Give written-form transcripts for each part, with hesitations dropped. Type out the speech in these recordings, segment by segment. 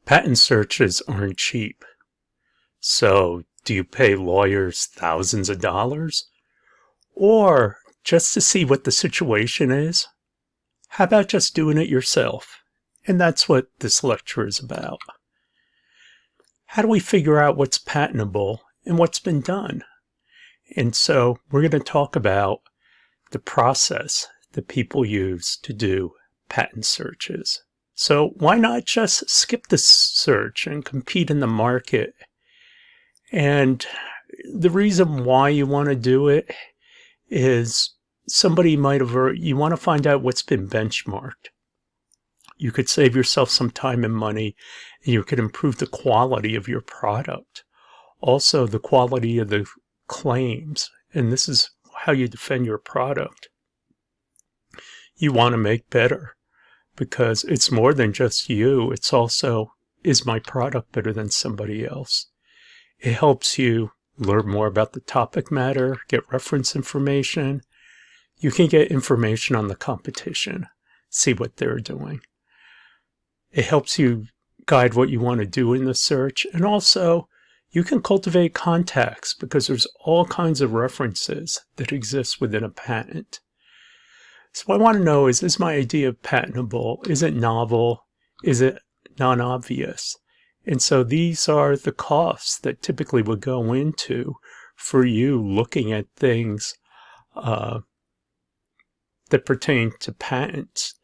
Patent searches aren't cheap. So, do you pay lawyers thousands of dollars? Or just to see what the situation is? How about just doing it yourself? And that's what this lecture is about. How do we figure out what's patentable and what's been done? And so we're going to talk about the process that people use to do patent searches. So why not just skip the search and compete in the market? And the reason why you want to do it is somebody might have, you want to find out what's been benchmarked. You could save yourself some time and money, and you could improve the quality of your product. Also, the quality of the claims, and this is how you defend your product. You want to make better because it's more than just you. It's also, is my product better than somebody else? It helps you learn more about the topic matter, get reference information. You can get information on the competition, see what they're doing. It helps you guide what you want to do in the search. And also, you can cultivate contacts because there's all kinds of references that exist within a patent. So I want to know, is my idea patentable? Is it novel? Is it non-obvious? And so these are the costs that typically would go into for you looking at things that pertain to patents.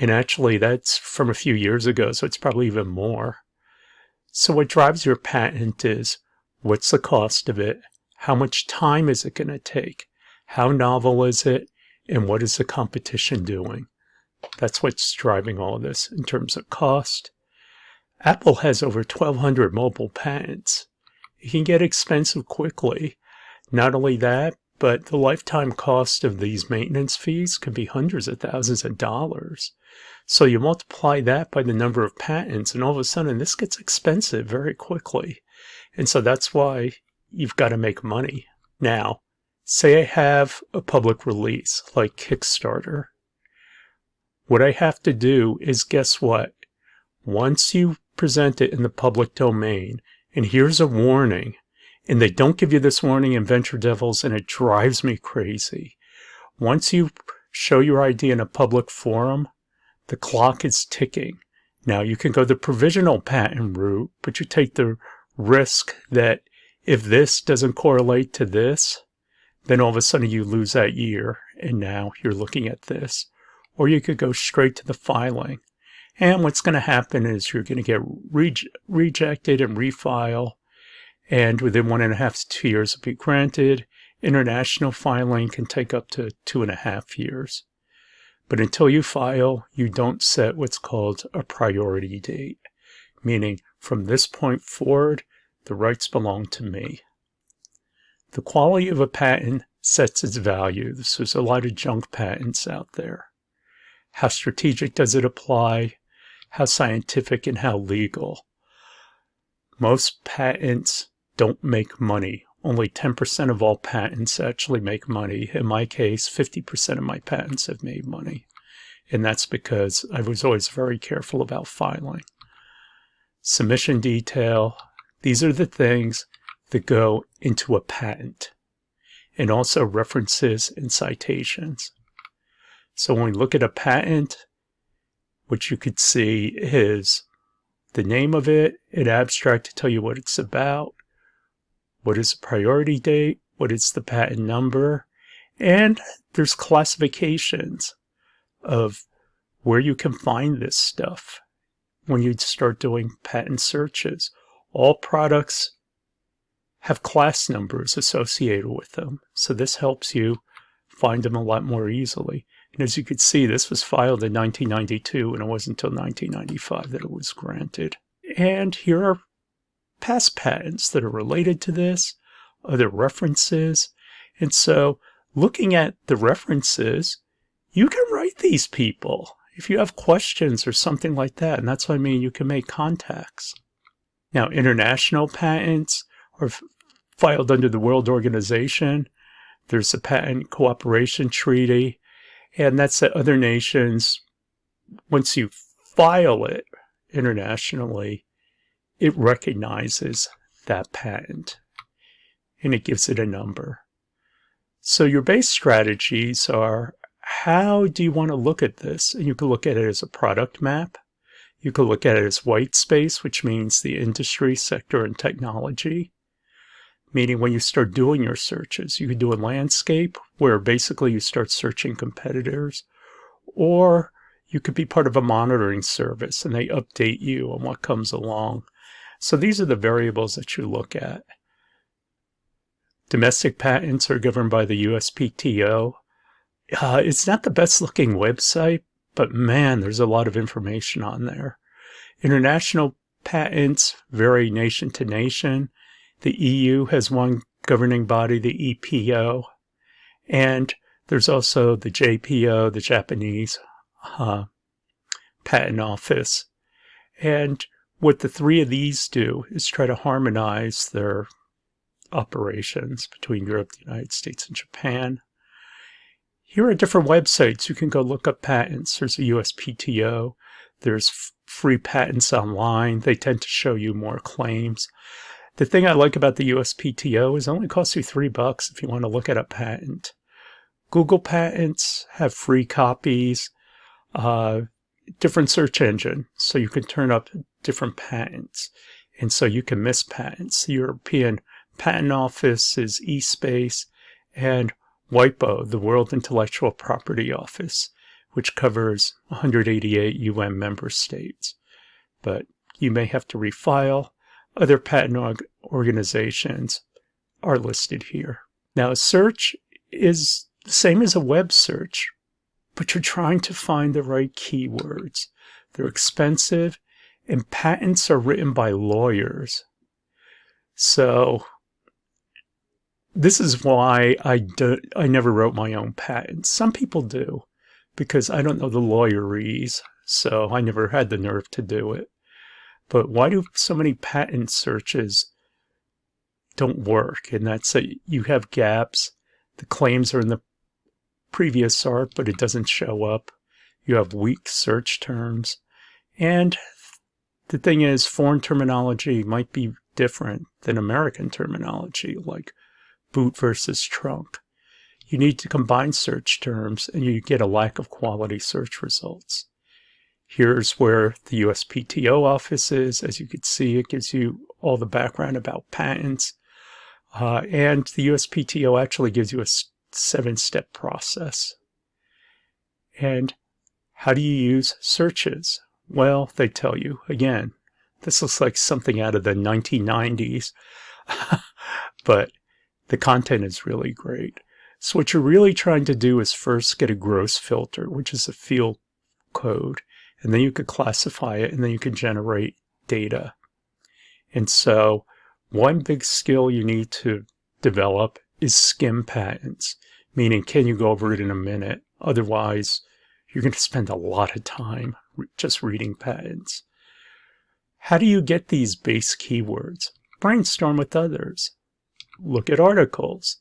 And actually, that's from a few years ago, so it's probably even more. So what drives your patent is, what's the cost of it? How much time is it going to take? How novel is it? And what is the competition doing? That's what's driving all of this in terms of cost. Apple has over 1,200 mobile patents. It can get expensive quickly. Not only that, but the lifetime cost of these maintenance fees can be hundreds of thousands of dollars. So you multiply that by the number of patents, and all of a sudden this gets expensive very quickly. And so that's why you've got to make money. Now, say I have a public release like Kickstarter. What I have to do is, guess what? Once you present it in the public domain, and here's a warning, and they don't give you this warning in Venture Devils, and it drives me crazy. Once you show your idea in a public forum, the clock is ticking. Now, you can go the provisional patent route, but you take the risk that if this doesn't correlate to this, then all of a sudden you lose that year, and now you're looking at this. Or you could go straight to the filing. And what's going to happen is you're going to get rejected and refile, and within 1.5 to 2 years it'll be granted. International filing can take up to 2.5 years. But until you file, you don't set what's called a priority date, meaning from this point forward, the rights belong to me. The quality of a patent sets its value. There's a lot of junk patents out there. How strategic does it apply? How scientific and how legal? Most patents don't make money. Only 10% of all patents actually make money. In my case, 50% of my patents have made money. And that's because I was always very careful about filing. Submission detail. These are the things that go into a patent. And also references and citations. So when we look at a patent, what you could see is the name of it, an abstract to tell you what it's about, what is the priority date, what is the patent number, and there's classifications of where you can find this stuff when you start doing patent searches. All products have class numbers associated with them, so this helps you find them a lot more easily. And as you can see, this was filed in 1992, and it wasn't until 1995 that it was granted. And here are past patents that are related to this, other references. And so looking at the references, you can write these people if you have questions or something like that. And that's what I mean, you can make contacts. Now, international patents are filed under the World Organization. There's a patent cooperation treaty. And that's that other nations, once you file it, internationally, it recognizes that patent and it gives it a number. So your base strategies are, how do you want to look at this? And you can look at it as a product map. You can look at it as white space, which means the industry, sector, and technology. Meaning when you start doing your searches, you can do a landscape where basically you start searching competitors, or you could be part of a monitoring service and they update you on what comes along. So these are the variables that you look at. Domestic patents are governed by the USPTO. It's not the best looking website, but man, there's a lot of information on there. International patents vary nation to nation. The EU has one governing body, the EPO, and there's also the JPO, the Japanese Patent Office. And what the three of these do is try to harmonize their operations between Europe, the United States, and Japan. Here are different websites. You can go look up patents. There's a USPTO. There's free patents online. They tend to show you more claims. The thing I like about the USPTO is it only costs you $3 if you want to look at a patent. Google Patents have free copies, different search engine, so you can turn up different patents. And so you can miss patents. The European Patent Office is eSpace, and WIPO, the World Intellectual Property Office, which covers 188 UN member states. But you may have to refile. Other patent organizations are listed here. Now, a search is the same as a web search, but you're trying to find the right keywords. They're expensive, and patents are written by lawyers. So this is why I never wrote my own patents. Some people do, because I don't know the lawyerese, so I never had the nerve to do it. But why do so many patent searches don't work? And that's that you have gaps. The claims are in the previous art, but it doesn't show up. You have weak search terms. And the thing is, foreign terminology might be different than American terminology, like boot versus trunk. You need to combine search terms, and you get a lack of quality search results. Here's where the USPTO office is. As you can see, it gives you all the background about patents. And the USPTO actually gives you a 7-step process. And how do you use searches? Well, they tell you. Again, this looks like something out of the 1990s, but the content is really great. So what you're really trying to do is first get a gross filter, which is a field code. And then you could classify it, and then you can generate data. And so one big skill you need to develop is skim patents, meaning can you go over it in a minute? Otherwise, you're going to spend a lot of time just reading patents. How do you get these base keywords? Brainstorm with others. Look at articles.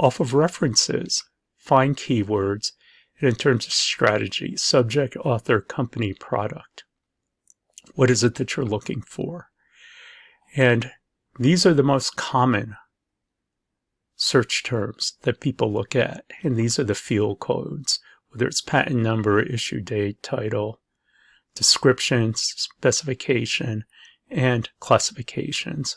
Off of references, find keywords. And in terms of strategy, subject, author, company, product. What is it that you're looking for? And these are the most common search terms that people look at. And these are the field codes, whether it's patent number, issue date, title, description, specification, and classifications.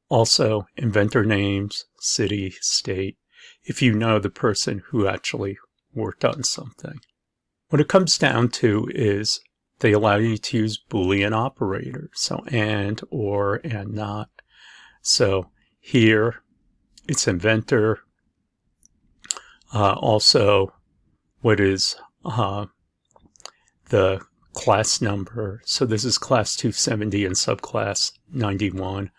Also, inventor names, city, state, if you know the person who actually worked on something. What it comes down to is they allow you to use Boolean operators, so and, or, and not. So here it's inventor. Also, what is the class number? So this is class 270 and subclass 91.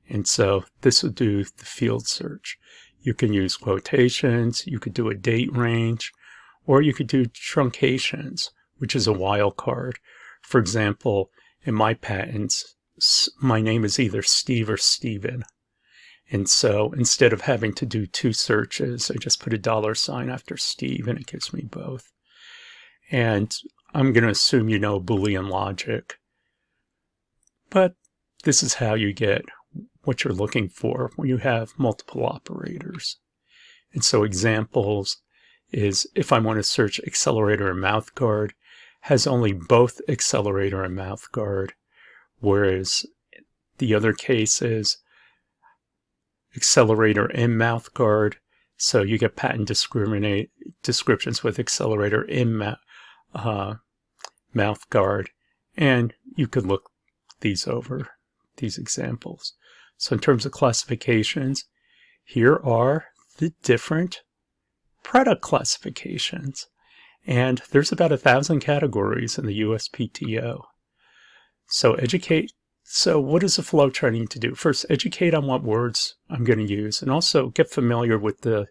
And so this would do the field search. You can use quotations, you could do a date range, or you could do truncations, which is a wildcard. For example, in my patents, my name is either Steve or Steven. And so instead of having to do two searches, I just put a $sign after Steve and it gives me both. And I'm going to assume you know Boolean logic. But this is how you get what you're looking for when you have multiple operators. And so examples is if I want to search accelerator and mouthguard, has only both accelerator and mouthguard, whereas the other case is accelerator and mouthguard. So you get patent descriptions with accelerator in mouthguard, and you could look these over, these examples. So in terms of classifications, here are the different product classifications. And there's about 1,000 categories in the USPTO. So what does the flowchart need to do? First, educate on what words I'm going to use, and also get familiar with the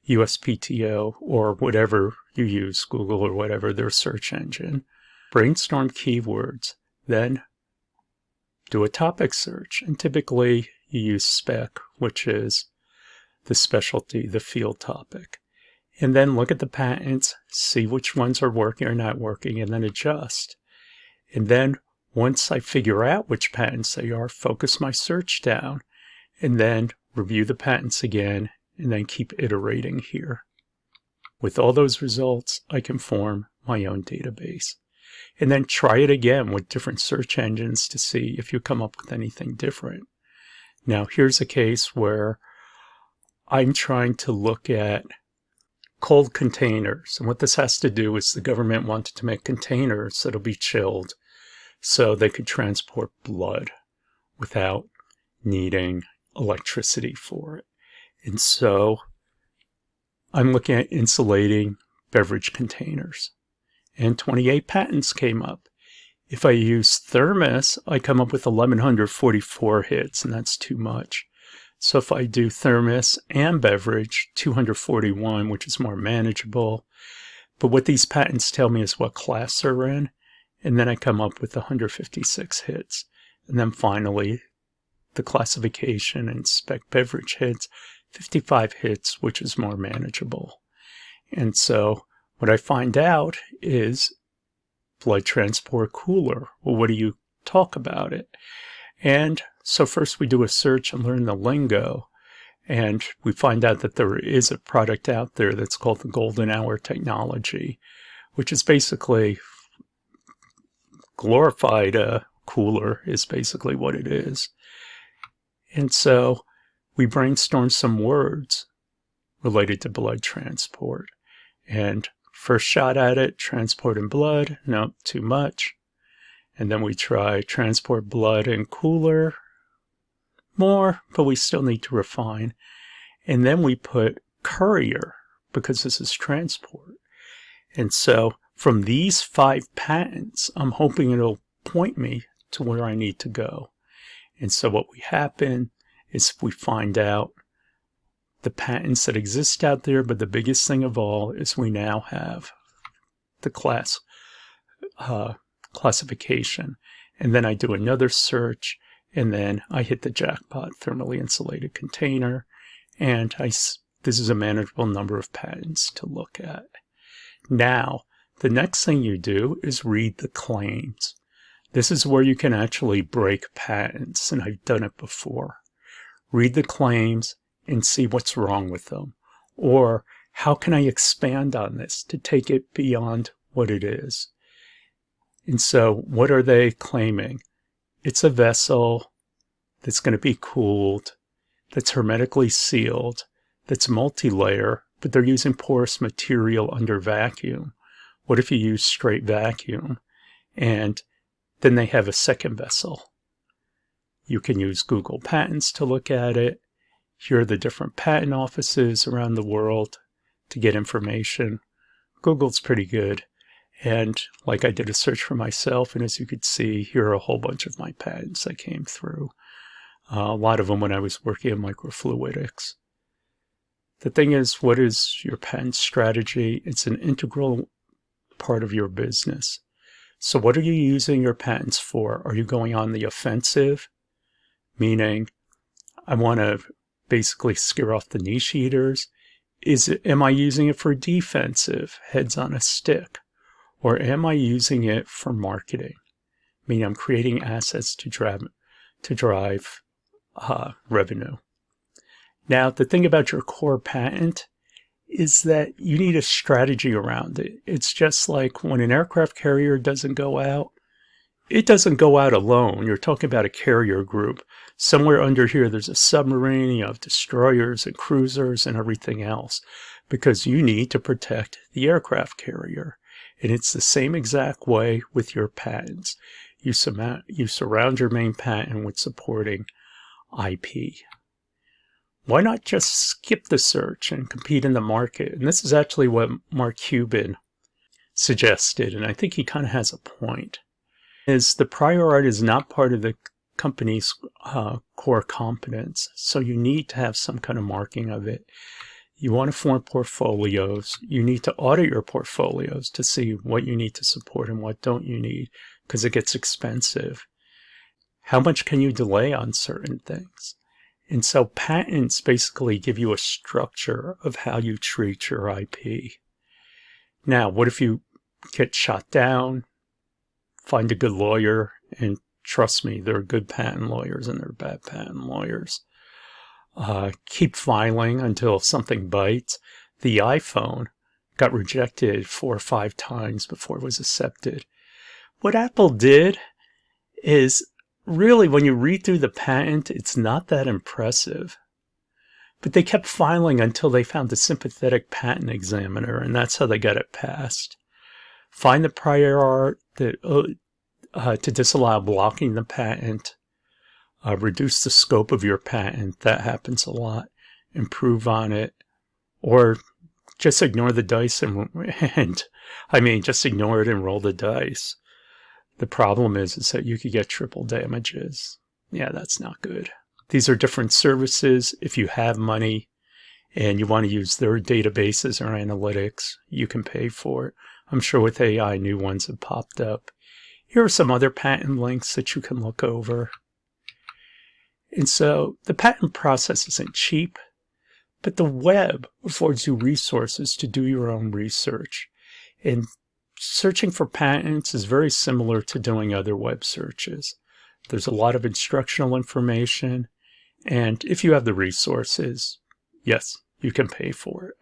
USPTO or whatever you use, Google or whatever, their search engine. Brainstorm keywords, then do a topic search. And typically you use spec, which is the specialty, the field topic. And then look at the patents, see which ones are working or not working, and then adjust. And then once I figure out which patents they are, focus my search down, and then review the patents again, and then keep iterating here. With all those results, I can form my own database. And then try it again with different search engines to see if you come up with anything different. Now, here's a case where I'm trying to look at cold containers. And what this has to do is the government wanted to make containers that'll be chilled so they could transport blood without needing electricity for it. And so I'm looking at insulating beverage containers. And 28 patents came up. If I use thermos, I come up with 1,144 hits, and that's too much. So if I do thermos and beverage, 241, which is more manageable. But what these patents tell me is what class they're in, and then I come up with 156 hits. And then finally, the classification and spec beverage hits, 55 hits, which is more manageable. And so what I find out is blood transport cooler. Well, what do you talk about it? And so first we do a search and learn the lingo. And we find out that there is a product out there that's called the golden hour technology, which is basically glorified cooler is basically what it is. And so we brainstorm some words related to blood transport. And first shot at it, transport and blood, nope, too much. And then we try transport blood and cooler, more, but we still need to refine. And then we put courier, because this is transport. And so from these 5 patents, I'm hoping it'll point me to where I need to go. And so what we happen is we find out the patents that exist out there, but the biggest thing of all is we now have the classification. And then I do another search, and then I hit the jackpot, thermally insulated container, and this is a manageable number of patents to look at. Now, the next thing you do is read the claims. This is where you can actually break patents, and I've done it before. Read the claims and see what's wrong with them. Or how can I expand on this to take it beyond what it is? And so what are they claiming? It's a vessel that's going to be cooled, that's hermetically sealed, that's multi-layer, but they're using porous material under vacuum. What if you use straight vacuum? And then they have a second vessel. You can use Google Patents to look at it. Here are the different patent offices around the world to get information. Google's pretty good. And like I did a search for myself, and as you could see, here are a whole bunch of my patents that came through. A lot of them when I was working in microfluidics. The thing is, what is your patent strategy? It's an integral part of your business. So what are you using your patents for? Are you going on the offensive? Meaning, I want to basically scare off the niche eaters. Am I using it for defensive, heads on a stick? Or am I using it for marketing? meaning I'm creating assets to drive revenue. Now, the thing about your core patent is that you need a strategy around it. It's just like when an aircraft carrier doesn't go out, it doesn't go out alone. You're talking about a carrier group. Somewhere under here, there's a submarine, you have destroyers and cruisers and everything else, because you need to protect the aircraft carrier. And it's the same exact way with your patents. You surround your main patent with supporting IP. Why not just skip the search and compete in the market? And this is actually what Mark Cuban suggested, and I think he kind of has a point. Is the prior art is not part of the company's core competence, so you need to have some kind of marking of it. You want to form portfolios. You need to audit your portfolios to see what you need to support and what don't you need, because it gets expensive. How much can you delay on certain things? And so patents basically give you a structure of how you treat your IP. Now, what if you get shot down? Find a good lawyer, and trust me, there are good patent lawyers and there are bad patent lawyers. Keep filing until something bites. The iPhone got rejected 4 or 5 times before it was accepted. What Apple did is, really, when you read through the patent, it's not that impressive. But they kept filing until they found a sympathetic patent examiner, and that's how they got it passed. Find the prior art that, to disallow blocking the patent. Reduce the scope of your patent. That happens a lot. Improve on it. Or just ignore the dice just ignore it and roll the dice. The problem is that you could get triple damages. Yeah, that's not good. These are different services. If you have money and you want to use their databases or analytics, you can pay for it. I'm sure with AI, new ones have popped up. Here are some other patent links that you can look over. And so the patent process isn't cheap, but the web affords you resources to do your own research. And searching for patents is very similar to doing other web searches. There's a lot of instructional information, and if you have the resources, yes, you can pay for it.